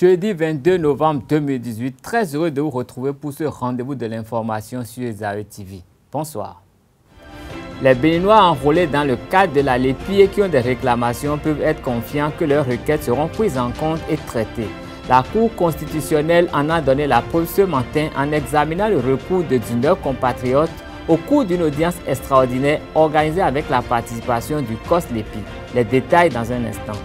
Jeudi 22 novembre 2018, très heureux de vous retrouver pour ce rendez-vous de l'information sur Zawe TV. Bonsoir. Les Béninois enrôlés dans le cadre de la LEPI et qui ont des réclamations peuvent être confiants que leurs requêtes seront prises en compte et traitées. La Cour constitutionnelle en a donné la preuve ce matin en examinant le recours de 19 compatriotes au cours d'une audience extraordinaire organisée avec la participation du COS-LEPI. Les détails dans un instant.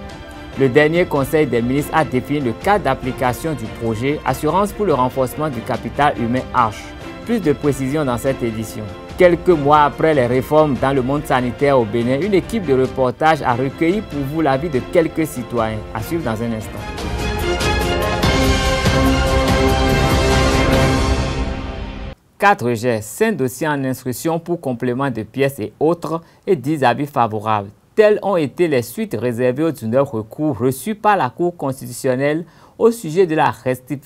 Le dernier Conseil des ministres a défini le cadre d'application du projet Assurance pour le renforcement du capital humain Arche. Plus de précisions dans cette édition. Quelques mois après les réformes dans le monde sanitaire au Bénin, une équipe de reportage a recueilli pour vous l'avis de quelques citoyens. À suivre dans un instant. Quatre rejets, 5 dossiers en instruction pour complément de pièces et autres et 10 avis favorables. Telles ont été les suites réservées aux 19 recours reçus par la Cour constitutionnelle au sujet de la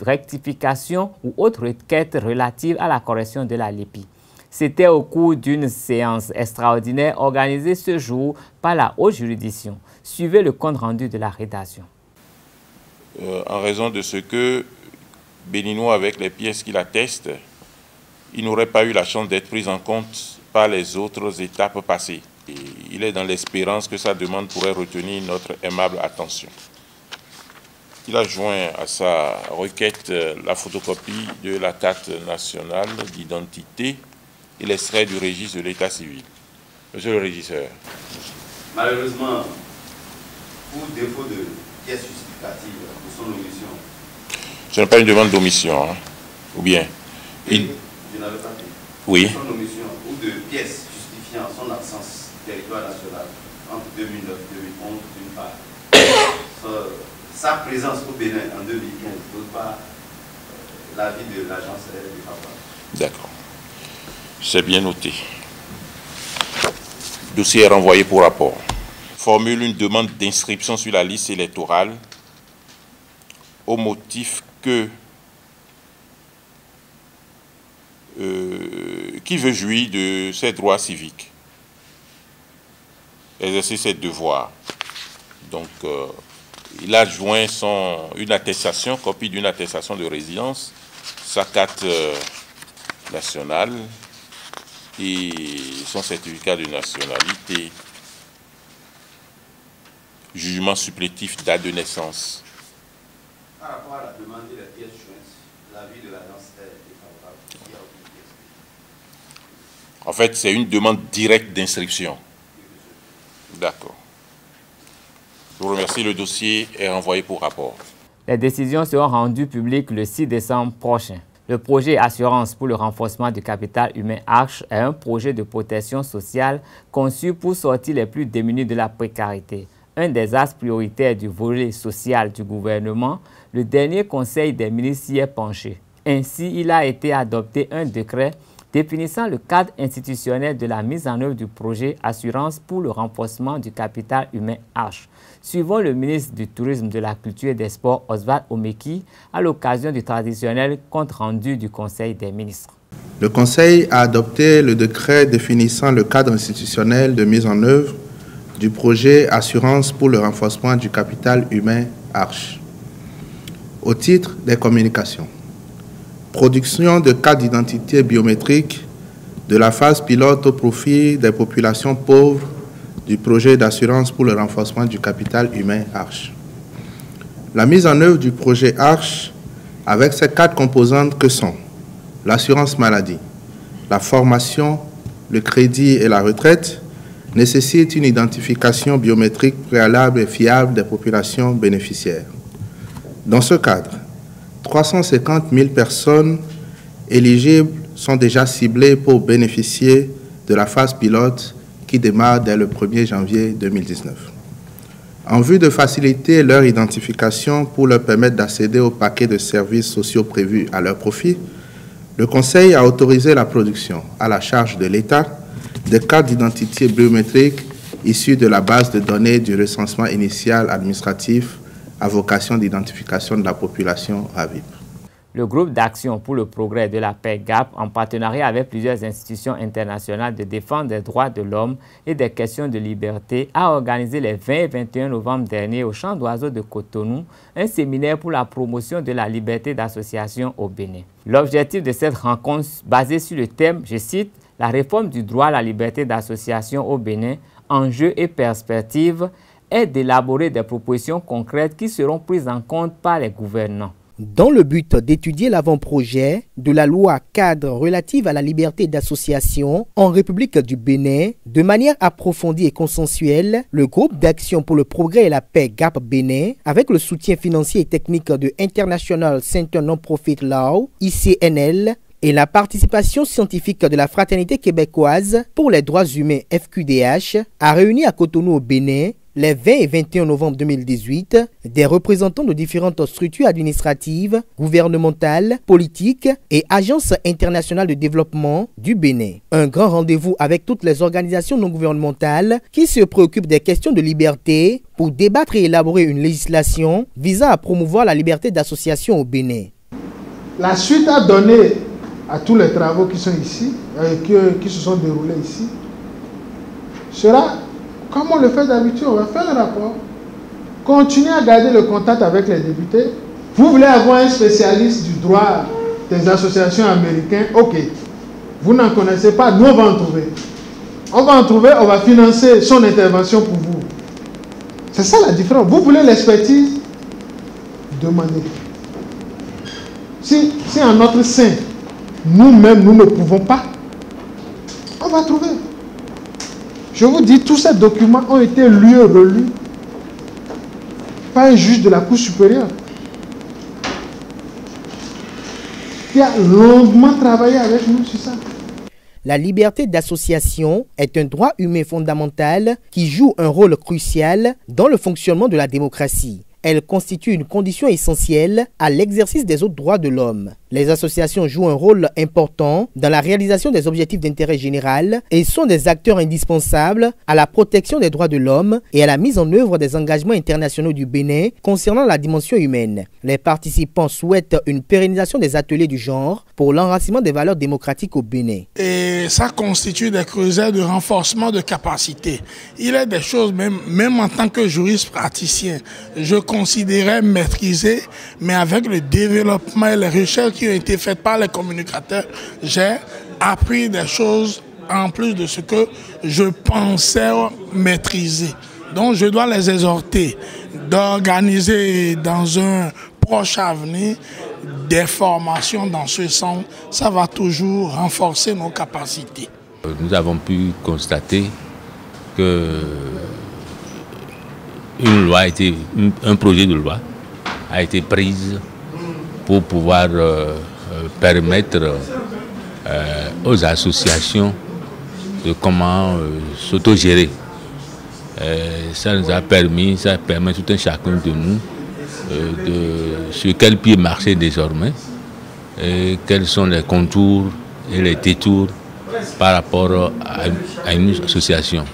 rectification ou autre requête relative à la correction de la LEPI. C'était au cours d'une séance extraordinaire organisée ce jour par la haute juridiction. Suivez le compte rendu de la rédaction. En raison de ce que Béninois, avec les pièces qui l'attestent, il n'aurait pas eu la chance d'être pris en compte par les autres étapes passées. Et il est dans l'espérance que sa demande pourrait retenir notre aimable attention. Il a joint à sa requête la photocopie de la carte nationale d'identité et l'extrait du registre de l'état civil. Monsieur le régisseur. Malheureusement, pour défaut de pièces justificatives pour son omission. Ce n'est pas une demande d'omission, hein? Ou bien Je n'avais pas dit. Oui. Son omission ou de pièces justifiant son absence territoire national entre 2009 et 2011 d'une part. Sa présence au Bénin en 2015 d'autre part, l'avis de l'agence est défavorable. D'accord. C'est bien noté. Le dossier est renvoyé pour rapport. Formule une demande d'inscription sur la liste électorale au motif que qui veut jouir de ses droits civiques, exercer ses devoirs. Donc, il a joint une attestation, copie d'une attestation de résidence, sa carte nationale et son certificat de nationalité, jugement supplétif, date de naissance. Par rapport à la demande des pièces jointes, l'avis de l'agence est défavorable. Il n'y a aucune pièce. En fait, c'est une demande directe d'inscription. D'accord. Je vous remercie. Le dossier est renvoyé pour rapport. Les décisions seront rendues publiques le 6 décembre prochain. Le projet Assurance pour le renforcement du capital humain Arche est un projet de protection sociale conçu pour sortir les plus démunis de la précarité. Un des axes prioritaires du volet social du gouvernement, le dernier Conseil des ministres s'y est penché. Ainsi, il a été adopté un décret définissant le cadre institutionnel de la mise en œuvre du projet Assurance pour le renforcement du capital humain Arche. Suivant le ministre du Tourisme, de la Culture et des Sports, Oswald Omeki, à l'occasion du traditionnel compte rendu du Conseil des ministres. Le Conseil a adopté le décret définissant le cadre institutionnel de mise en œuvre du projet Assurance pour le renforcement du capital humain Arche. Au titre des communications, production de cartes d'identité biométrique de la phase pilote au profit des populations pauvres du projet d'assurance pour le renforcement du capital humain Arche. La mise en œuvre du projet Arche avec ses 4 composantes que sont l'assurance maladie, la formation, le crédit et la retraite nécessite une identification biométrique préalable et fiable des populations bénéficiaires. Dans ce cadre, 350 000 personnes éligibles sont déjà ciblées pour bénéficier de la phase pilote qui démarre dès le 1er janvier 2019. En vue de faciliter leur identification pour leur permettre d'accéder au paquet de services sociaux prévus à leur profit, le Conseil a autorisé la production à la charge de l'État des cartes d'identité biométriques issues de la base de données du recensement initial administratif à vocation d'identification de la population RAVIP. Le groupe d'action pour le progrès de la paix GAP, en partenariat avec plusieurs institutions internationales de défense des droits de l'homme et des questions de liberté, a organisé les 20 et 21 novembre dernier au Champ d'Oiseaux de Cotonou un séminaire pour la promotion de la liberté d'association au Bénin. L'objectif de cette rencontre, basée sur le thème, je cite, « La réforme du droit à la liberté d'association au Bénin, enjeux et perspectives », est d'élaborer des propositions concrètes qui seront prises en compte par les gouvernants. Dans le but d'étudier l'avant-projet de la loi cadre relative à la liberté d'association en République du Bénin, de manière approfondie et consensuelle, le groupe d'action pour le progrès et la paix GAP Bénin, avec le soutien financier et technique de International Center Non-Profit Law, ICNL, et la participation scientifique de la Fraternité québécoise pour les droits humains FQDH, a réuni à Cotonou au Bénin les 20 et 21 novembre 2018, des représentants de différentes structures administratives, gouvernementales, politiques et agences internationales de développement du Bénin. Un grand rendez-vous avec toutes les organisations non gouvernementales qui se préoccupent des questions de liberté pour débattre et élaborer une législation visant à promouvoir la liberté d'association au Bénin. La suite à donner à tous les travaux qui sont ici, qui se sont déroulés ici, sera, comme on le fait d'habitude, on va faire un rapport, continuer à garder le contact avec les députés. Vous voulez avoir un spécialiste du droit des associations américaines, ok. Vous n'en connaissez pas, nous on va en trouver. On va en trouver, on va financer son intervention pour vous. C'est ça la différence. Vous voulez l'expertise, demandez. Si en notre sein, nous-mêmes, nous ne pouvons pas, on va trouver. Je vous dis, tous ces documents ont été lus et relus par un juge de la Cour supérieure qui a longuement travaillé avec nous sur ça. La liberté d'association est un droit humain fondamental qui joue un rôle crucial dans le fonctionnement de la démocratie. Elle constitue une condition essentielle à l'exercice des autres droits de l'homme. Les associations jouent un rôle important dans la réalisation des objectifs d'intérêt général et sont des acteurs indispensables à la protection des droits de l'homme et à la mise en œuvre des engagements internationaux du Bénin concernant la dimension humaine. Les participants souhaitent une pérennisation des ateliers du genre pour l'enracinement des valeurs démocratiques au Bénin. Et ça constitue des creusets de renforcement de capacité. Il y a des choses, même en tant que juriste praticien, je considérais maîtriser, mais avec le développement et les recherches qui ont été faites par les communicateurs, j'ai appris des choses en plus de ce que je pensais maîtriser. Donc je dois les exhorter d'organiser dans un proche avenir des formations dans ce sens. Ça va toujours renforcer nos capacités. Nous avons pu constater que un projet de loi a été pris pour pouvoir permettre aux associations de comment s'autogérer. Ça nous a permis, ça permet tout un chacun de nous sur quel pied marcher désormais et quels sont les contours et les détours par rapport à une association.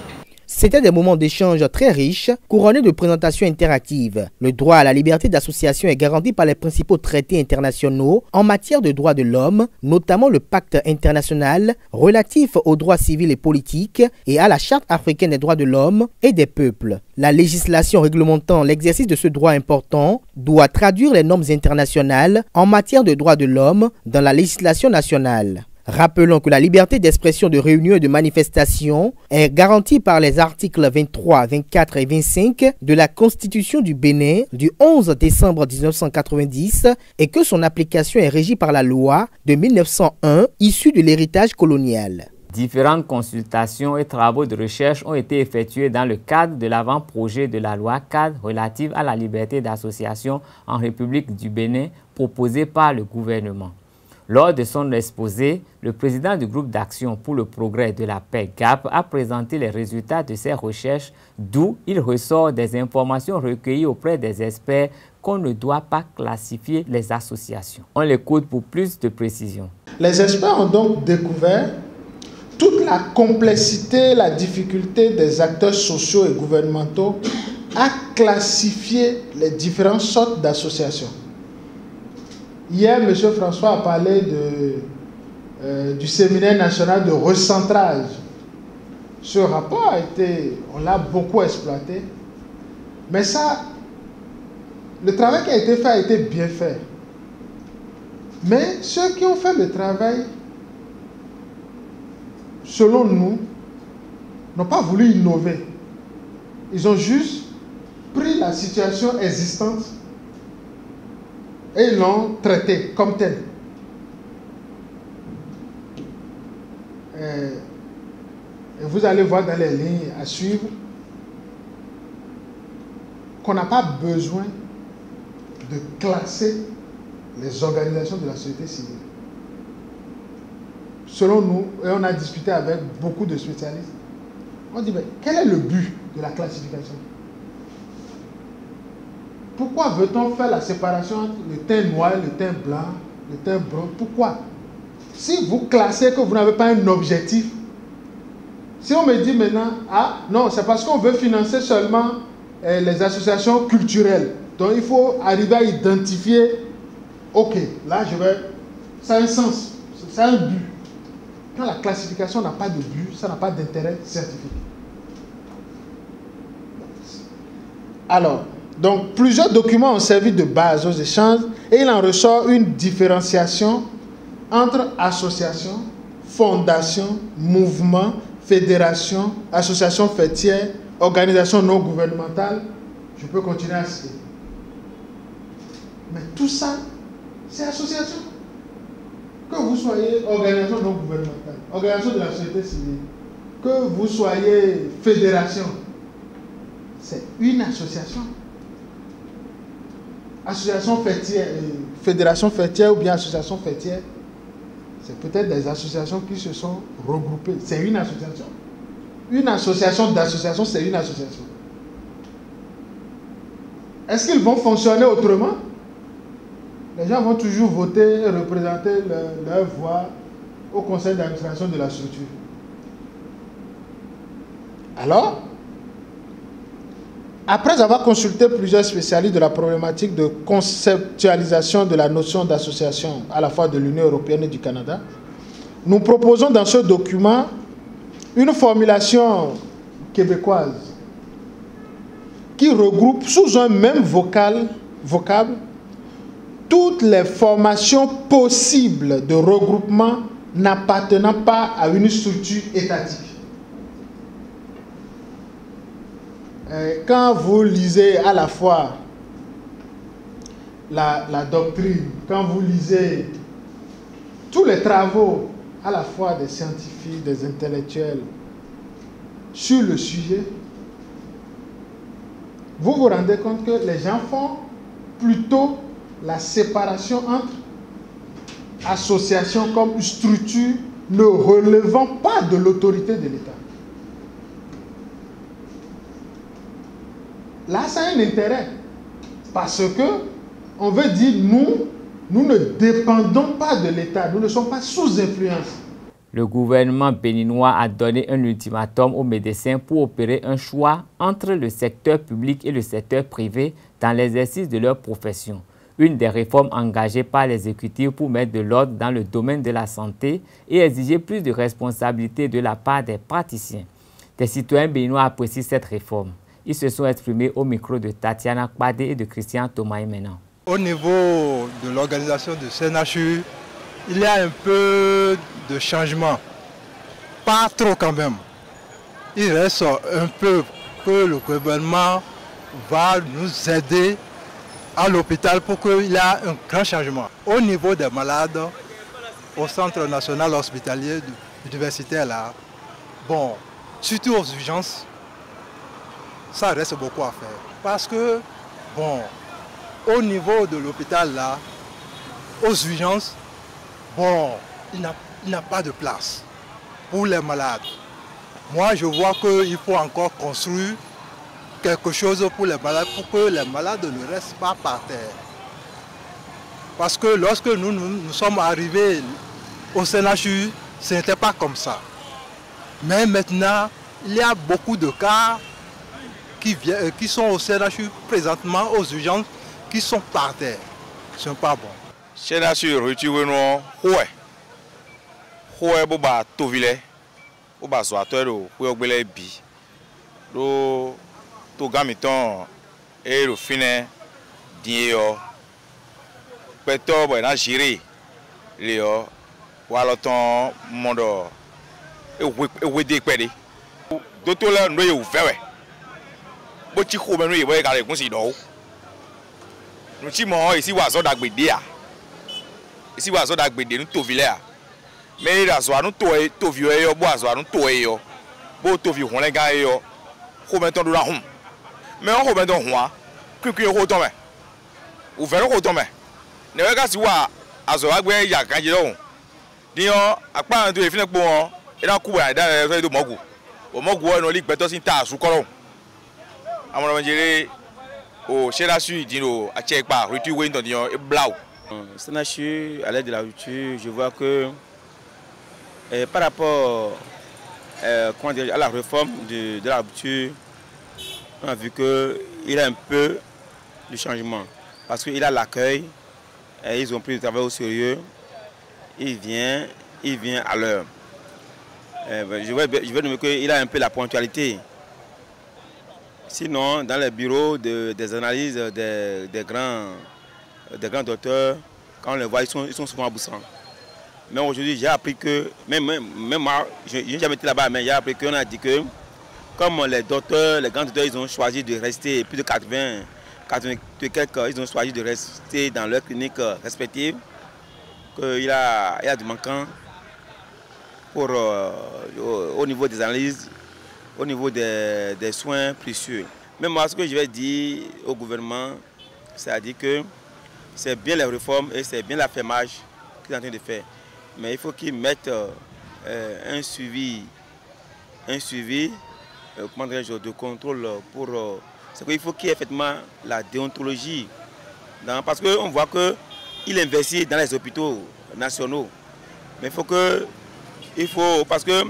C'était des moments d'échange très riches, couronnés de présentations interactives. Le droit à la liberté d'association est garanti par les principaux traités internationaux en matière de droits de l'homme, notamment le pacte international relatif aux droits civils et politiques et à la charte africaine des droits de l'homme et des peuples. La législation réglementant l'exercice de ce droit important doit traduire les normes internationales en matière de droits de l'homme dans la législation nationale. Rappelons que la liberté d'expression, de réunion et de manifestation est garantie par les articles 23, 24 et 25 de la Constitution du Bénin du 11 décembre 1990 et que son application est régie par la loi de 1901 issue de l'héritage colonial. Différentes consultations et travaux de recherche ont été effectués dans le cadre de l'avant-projet de la loi cadre relative à la liberté d'association en République du Bénin proposé par le gouvernement. Lors de son exposé, le président du groupe d'action pour le progrès de la paix GAP a présenté les résultats de ses recherches, d'où il ressort des informations recueillies auprès des experts qu'on ne doit pas classifier les associations. On l'écoute pour plus de précision. Les experts ont donc découvert toute la complexité, la difficulté des acteurs sociaux et gouvernementaux à classifier les différentes sortes d'associations. Hier, M. François a parlé du séminaire national de recentrage. Ce rapport on l'a beaucoup exploité. Mais ça, le travail qui a été fait a été bien fait. Mais ceux qui ont fait le travail, selon nous, n'ont pas voulu innover. Ils ont juste pris la situation existante et ils l'ont traitée comme telle. Et vous allez voir dans les lignes à suivre qu'on n'a pas besoin de classer les organisations de la société civile. Selon nous, et on a discuté avec beaucoup de spécialistes, on dit, mais quel est le but de la classification? Pourquoi veut-on faire la séparation entre le teint noir, le teint blanc, le teint brun? Pourquoi? Si vous classez que vous n'avez pas un objectif, si on me dit maintenant, ah non, c'est parce qu'on veut financer seulement les associations culturelles. Donc il faut arriver à identifier, ok, là ça a un sens, ça a un but. Quand la classification n'a pas de but, ça n'a pas d'intérêt scientifique. Alors, donc plusieurs documents ont servi de base aux échanges et il en ressort une différenciation entre associations, fondations, mouvements, fédérations, associations fêtières, organisations non gouvernementales. Je peux continuer à citer. Mais tout ça, c'est association. Que vous soyez organisation non gouvernementale, organisation de la société civile, que vous soyez fédération, c'est une association. Association fêtière, fédération fêtière ou bien association fêtière, c'est peut-être des associations qui se sont regroupées. C'est une association. Une association d'associations, c'est une association. Est-ce qu'ils vont fonctionner autrement? Les gens vont toujours voter et représenter leur voix au conseil d'administration de la structure. Alors, après avoir consulté plusieurs spécialistes de la problématique de conceptualisation de la notion d'association à la fois de l'Union européenne et du Canada, nous proposons dans ce document une formulation québécoise qui regroupe sous un même vocable toutes les formations possibles de regroupement n'appartenant pas à une structure étatique. Quand vous lisez à la fois la doctrine, quand vous lisez tous les travaux à la fois des scientifiques, des intellectuels sur le sujet, vous vous rendez compte que les gens font plutôt la séparation entre associations comme structure ne relevant pas de l'autorité de l'État. Là, ça a un intérêt. Parce que on veut dire, nous ne dépendons pas de l'État. Nous ne sommes pas sous influence. Le gouvernement béninois a donné un ultimatum aux médecins pour opérer un choix entre le secteur public et le secteur privé dans l'exercice de leur profession. Une des réformes engagées par l'exécutif pour mettre de l'ordre dans le domaine de la santé et exiger plus de responsabilité de la part des praticiens. Des citoyens béninois apprécient cette réforme. Ils se sont exprimés au micro de Tatiana Kbade et de Christian Thomas maintenant. Au niveau de l'organisation du CNHU, il y a un peu de changement. Pas trop quand même. Il reste un peu que le gouvernement va nous aider à l'hôpital pour qu'il y ait un grand changement. Au niveau des malades, au Centre national hospitalier universitaire, là, bon, surtout aux urgences, ça reste beaucoup à faire. Parce que, bon, au niveau de l'hôpital, là, aux urgences, bon, il n'a pas de place pour les malades. Moi, je vois qu'il faut encore construire quelque chose pour les malades, pour que les malades ne restent pas par terre. Parce que lorsque nous sommes arrivés au CNHU, ce n'était pas comme ça. Mais maintenant, il y a beaucoup de cas qui sont au CNHU présentement, aux urgences, qui sont par terre. Ce n'est pas bon. Chena sur retrouvé non ouais boba tovile boba soatero we ogbele bi do to gamiton e ro fine die yo peto bo na jiri le yo wa loton mondo e de pede do to le no ye uvewe bo ti ko me no ye bo e ka le kun si do no ti mo isi wa so dagbede a isi wa so dagbede no tovile a mais la soir nous to vieux yo bo soir nous to yo bo to vieux on les gars yo ko meton do la hum mais on ko meton ho kiki ko to me o vero ko to me ne we ka si wa aso agbe ya kan je lo di yo apa to e fine po won e da ku ba da so do mogu o mogu o no li gbeto sin ta asu koro amon manjere o chera su di no a che pa ritu we ndo di yo e blau Senachu à l'aide de la rupture je vois que par rapport à la réforme de la rupture, on a vu qu'il a un peu de changement. Parce qu'il a l'accueil, ils ont pris le travail au sérieux, il vient à l'heure. Je vais nommer qu'il a un peu la ponctualité. Sinon, dans les bureaux des analyses des grands docteurs, quand on les voit, ils sont souvent absents. Mais aujourd'hui, j'ai appris que, même moi, je n'ai jamais été là-bas, mais j'ai appris qu'on a dit que, comme les docteurs, les grands docteurs, ils ont choisi de rester, plus de 80 quelques, ils ont choisi de rester dans leurs cliniques respectives, qu'il y a du manquant pour, au niveau des analyses, au niveau des soins précieux. Mais moi, ce que je vais dire au gouvernement, c'est-à-dire que c'est bien les réformes et c'est bien l'affermage qu'ils sont en train de faire. Mais il faut qu'ils mettent un suivi de contrôle pour... c'est qu'il faut qu'il y ait effectivement la déontologie. Parce qu'on voit qu'il investit dans les hôpitaux nationaux. Mais parce que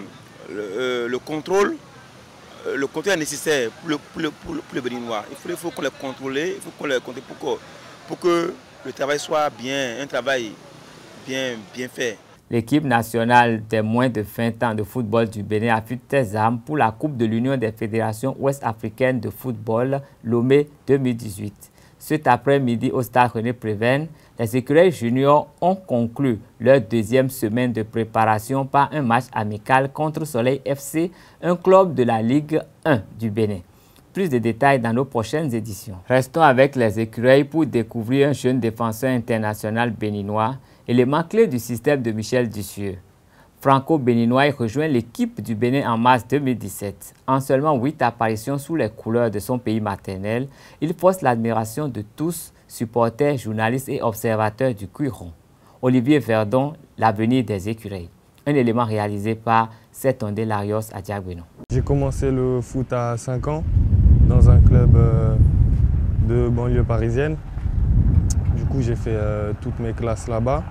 le contrôle est nécessaire pour le Béninois. Il faut qu'on les contrôle, il faut qu'on les contrôle pour que le travail soit bien, un travail bien fait. L'équipe nationale des moins de 20 ans de football du Bénin a fut ses armes pour la Coupe de l'Union des fédérations ouest-africaines de football, Lomé 2018. Cet après-midi au stade René Préven, les écureuils juniors ont conclu leur deuxième semaine de préparation par un match amical contre Soleil FC, un club de la Ligue 1 du Bénin. Plus de détails dans nos prochaines éditions. Restons avec les écureuils pour découvrir un jeune défenseur international béninois, élément clé du système de Michel Dussieux. Franco-béninois rejoint l'équipe du Bénin en mars 2017. En seulement 8 apparitions sous les couleurs de son pays maternel, il force l'admiration de tous, supporters, journalistes et observateurs du Cuiron. Olivier Verdon, l'avenir des écureuils. Un élément réalisé par Setondé Larios à Diagbeno. J'ai commencé le foot à 5 ans dans un club de banlieue parisienne. Du coup, j'ai fait toutes mes classes là-bas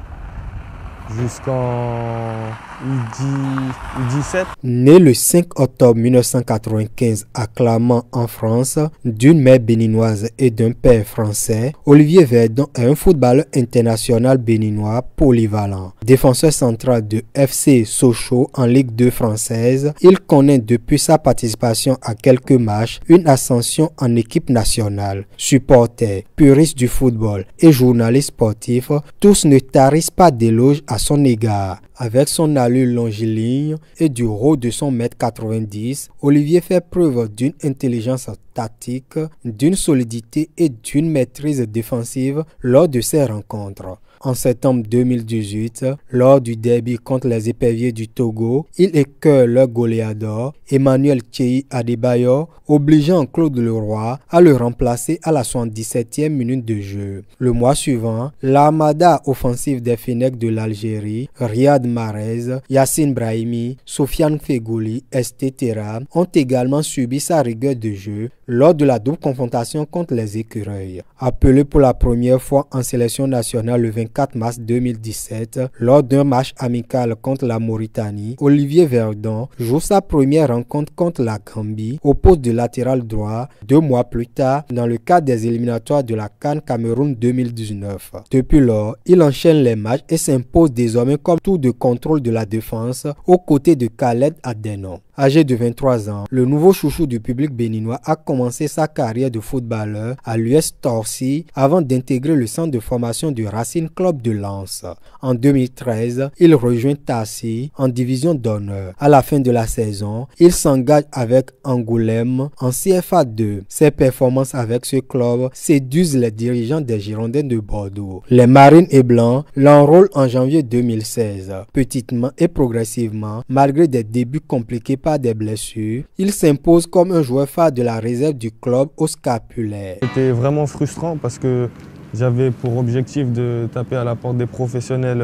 jusqu'en U17. Né le 5 octobre 1995 à Clermont en France, d'une mère béninoise et d'un père français, Olivier Verdon est un footballeur international béninois polyvalent. Défenseur central de FC Sochaux en Ligue 2 française, il connaît depuis sa participation à quelques matchs une ascension en équipe nationale. Supporter, puriste du football et journaliste sportif, tous ne tarissent pas d'éloges à son égard. Avec son allure longiligne et du haut de son 1m90, Olivier fait preuve d'une intelligence tactique, d'une solidité et d'une maîtrise défensive lors de ses rencontres. En septembre 2018, lors du derby contre les éperviers du Togo, il écœure leur goléador Emmanuel Tchéi Adebayor, obligeant Claude Leroy à le remplacer à la 77e minute de jeu. Le mois suivant, l'armada offensive des Fennecs de l'Algérie, Riyad Mahrez, Yassine Brahimi, Sofiane Fegouli, etc. ont également subi sa rigueur de jeu lors de la double confrontation contre les écureuils. Appelé pour la première fois en sélection nationale le 24 mars 2017, lors d'un match amical contre la Mauritanie, Olivier Verdon joue sa première rencontre contre la Gambie au poste de latéral droit 2 mois plus tard dans le cadre des éliminatoires de la CAN Cameroun 2019. Depuis lors, il enchaîne les matchs et s'impose désormais comme tour de contrôle de la défense aux côtés de Khaled Adeno. Âgé de 23 ans, le nouveau chouchou du public béninois a commencé sa carrière de footballeur à l'US Torcy avant d'intégrer le centre de formation du Racing Club de Lens. En 2013, il rejoint Tassi en division d'honneur. À la fin de la saison, il s'engage avec Angoulême en CFA 2. Ses performances avec ce club séduisent les dirigeants des Girondins de Bordeaux. Les Marines et Blancs l'enrôlent en janvier 2016. Petitement et progressivement, malgré des débuts compliqués par des blessures, il s'impose comme un joueur phare de la réserve du club au scapulaire. C'était vraiment frustrant parce que j'avais pour objectif de taper à la porte des professionnels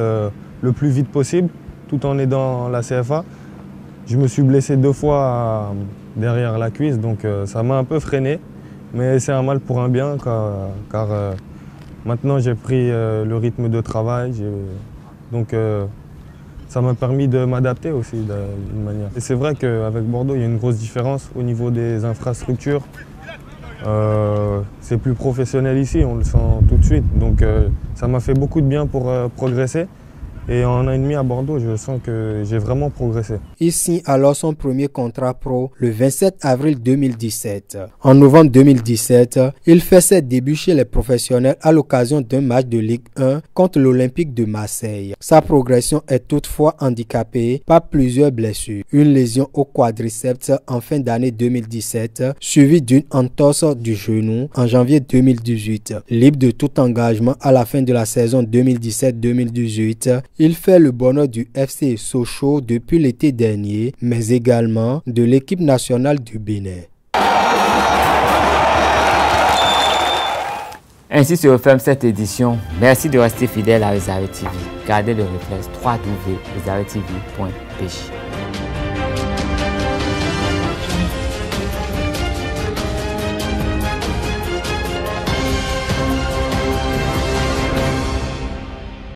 le plus vite possible, tout en aidant la CFA. Je me suis blessé 2 fois derrière la cuisse, donc ça m'a un peu freiné. Mais c'est un mal pour un bien, car maintenant j'ai pris le rythme de travail. Donc ça m'a permis de m'adapter aussi d'une manière. Et c'est vrai qu'avec Bordeaux, il y a une grosse différence au niveau des infrastructures. C'est plus professionnel ici, on le sent tout de suite. Donc ça m'a fait beaucoup de bien pour progresser. Et en 1 an et demi à Bordeaux, je sens que j'ai vraiment progressé. Il signe alors son premier contrat pro le 27 avril 2017. En novembre 2017, il fait ses débuts chez les professionnels à l'occasion d'un match de Ligue 1 contre l'Olympique de Marseille. Sa progression est toutefois handicapée par plusieurs blessures. Une lésion au quadriceps en fin d'année 2017, suivie d'une entorse du genou en janvier 2018. Libre de tout engagement à la fin de la saison 2017-2018, il fait le bonheur du FC Sochaux depuis l'été dernier, mais également de l'équipe nationale du Bénin. Ainsi se referme cette édition. Merci de rester fidèle à Réserve TV. Gardez le réflexe www.reservetv.pg.